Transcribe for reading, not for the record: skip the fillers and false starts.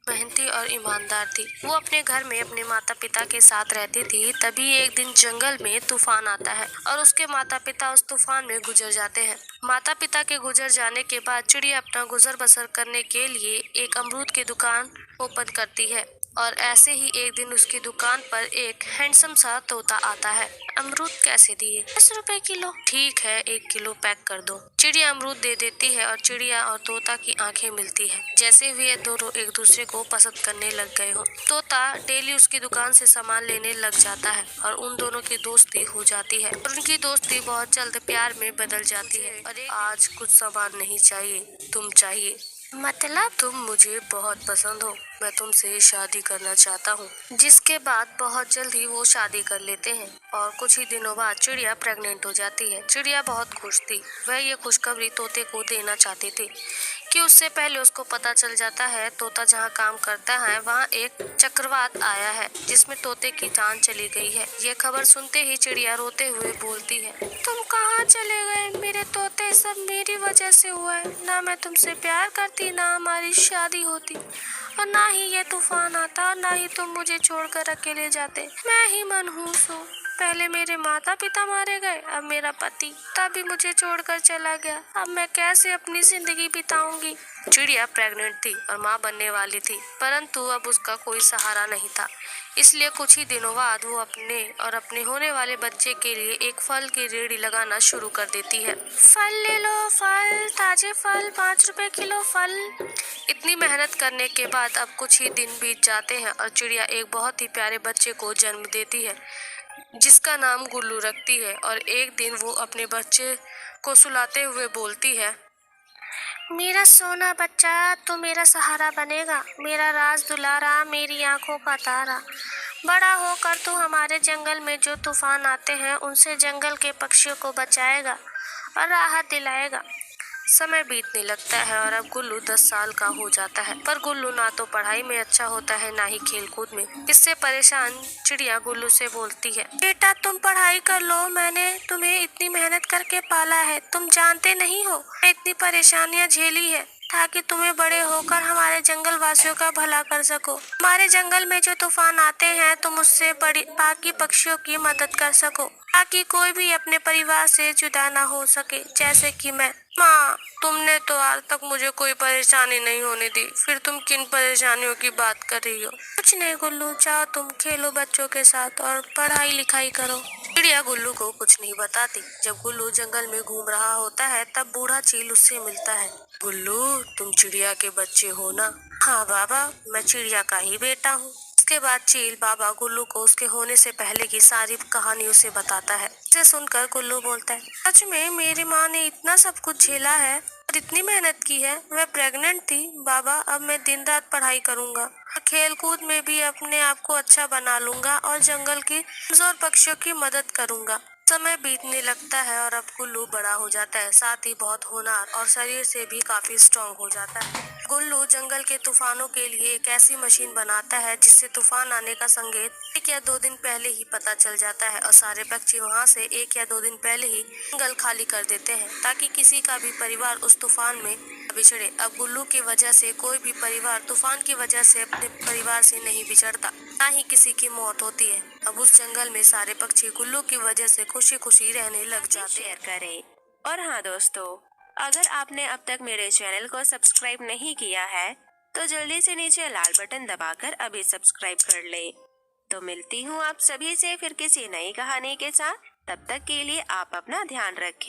मेहनती और ईमानदार थी। वो अपने घर में अपने माता पिता के साथ रहती थी। तभी एक दिन जंगल में तूफान आता है और उसके माता पिता उस तूफान में गुजर जाते हैं। माता पिता के गुजर जाने के बाद चिड़िया अपना गुजर बसर करने के लिए एक अमरूद की दुकान ओपन करती है और ऐसे ही एक दिन उसकी दुकान पर एक हैंडसम सा तोता आता है। अमरूद कैसे दिए? 10 रुपए किलो। ठीक है, 1 किलो पैक कर दो। चिड़िया अमरूद दे देती है और चिड़िया और तोता की आंखें मिलती है, जैसे वे दोनों एक दूसरे को पसंद करने लग गए हो। तोता डेली उसकी दुकान से सामान लेने लग जाता है और उन दोनों की दोस्ती हो जाती है और उनकी दोस्ती बहुत जल्द प्यार में बदल जाती है। अरे आज कुछ सामान नहीं चाहिए, तुम चाहिए। मतलब तुम मुझे बहुत पसंद हो, मैं तुमसे शादी करना चाहता हूँ। जिसके बाद बहुत जल्द ही वो शादी कर लेते हैं और कुछ ही दिनों बाद चिड़िया प्रेग्नेंट हो जाती है। चिड़िया बहुत खुश थी। वह ये खुशखबरी तोते को देना चाहती थी कि उससे पहले उसको पता चल जाता है तोता जहाँ काम करता है वहाँ एक चक्रवात आया है जिसमें तोते की जान चली गई है। ये खबर सुनते ही चिड़िया रोते हुए बोलती है, तुम कहाँ चले गए? मेरे तोते, सब मेरी वजह से हुआ है। ना मैं तुमसे प्यार करती, ना हमारी शादी होती, और ना ही ये तूफान आता, और ना ही तुम मुझे छोड़कर अकेले जाते। मैं ही मनहूस हूँ। पहले मेरे माता पिता मारे गए, अब मेरा पति तभी मुझे छोड़कर चला गया। अब मैं कैसे अपनी जिंदगी बिताऊंगी? चिड़िया प्रेग्नेंट थी और माँ बनने वाली थी, परंतु अब उसका कोई सहारा नहीं था। इसलिए कुछ ही दिनों बाद वो अपने और अपने होने वाले बच्चे के लिए एक फल की रेहड़ी लगाना शुरू कर देती है। फल ले लो, फल, ताजे फल, 5 रुपए किलो फल। इतनी मेहनत करने के बाद अब कुछ ही दिन बीत जाते हैं और चिड़िया एक बहुत ही प्यारे बच्चे को जन्म देती है जिसका नाम गुल्लू रखती है। और एक दिन वो अपने बच्चे को सुलाते हुए बोलती है, मेरा सोना बच्चा, तू मेरा सहारा बनेगा, मेरा राज दुलारा, मेरी आंखों का तारा। बड़ा होकर तू हमारे जंगल में जो तूफान आते हैं उनसे जंगल के पक्षियों को बचाएगा और राहत दिलाएगा। समय बीतने लगता है और अब गुल्लू 10 साल का हो जाता है, पर गुल्लू ना तो पढ़ाई में अच्छा होता है ना ही खेलकूद में। इससे परेशान चिड़िया गुल्लू से बोलती है, बेटा तुम पढ़ाई कर लो, मैंने तुम्हें इतनी मेहनत करके पाला है। तुम जानते नहीं हो मैं इतनी परेशानियां झेली है ताकि तुम्हें बड़े होकर हमारे जंगल वासियों का भला कर सको। हमारे जंगल में जो तूफान आते हैं तुम उससे बड़ी बाकी पक्षियों की मदद कर सको ताकि कोई भी अपने परिवार से जुदा ना हो सके, जैसे कि मैं। माँ, तुमने तो आज तक मुझे कोई परेशानी नहीं होने दी, फिर तुम किन परेशानियों की बात कर रही हो? कुछ नहीं गुल्लू, जाओ तुम खेलो बच्चों के साथ और पढ़ाई लिखाई करो। चिड़िया गुल्लू को कुछ नहीं बताती। जब गुल्लू जंगल में घूम रहा होता है तब बूढ़ा चील उससे मिलता है। गुल्लू, तुम चिड़िया के बच्चे हो ना? हाँ बाबा, मैं चिड़िया का ही बेटा हूँ। इसके बाद चील बाबा गुल्लू को उसके होने से पहले की सारी कहानी उसे बताता है। इसे सुनकर गुल्लू बोलता है, सच में मेरी माँ ने इतना सब कुछ झेला है और इतनी मेहनत की है। मैं प्रेग्नेंट थी बाबा, अब मैं दिन रात पढ़ाई करूँगा, खेल कूद में भी अपने आप को अच्छा बना लूंगा और जंगल की कमजोर पक्षियों की मदद करूंगा। समय बीतने लगता है और अब गुल्लू बड़ा हो जाता है, साथ ही बहुत होनहार और शरीर से भी काफी स्ट्रांग हो जाता है। गुल्लू जंगल के तूफानों के लिए एक ऐसी मशीन बनाता है जिससे तूफान आने का संकेत 1 या 2 दिन पहले ही पता चल जाता है और सारे पक्षी वहां से 1 या 2 दिन पहले ही जंगल खाली कर देते हैं ताकि किसी का भी परिवार उस तूफान में बिछड़े। अब गुल्लू की वजह से कोई भी परिवार तूफान की वजह से अपने परिवार से नहीं बिछड़ता, ना ही किसी की मौत होती है। अब उस जंगल में सारे पक्षी गुल्लू की वजह से खुशी खुशी रहने लग जाते। शेयर करें। और हाँ दोस्तों, अगर आपने अब तक मेरे चैनल को सब्सक्राइब नहीं किया है तो जल्दी से नीचे लाल बटन दबाकर अभी सब्सक्राइब कर ले। तो मिलती हूँ आप सभी से फिर किसी नई कहानी के साथ। तब तक के लिए आप अपना ध्यान रखें।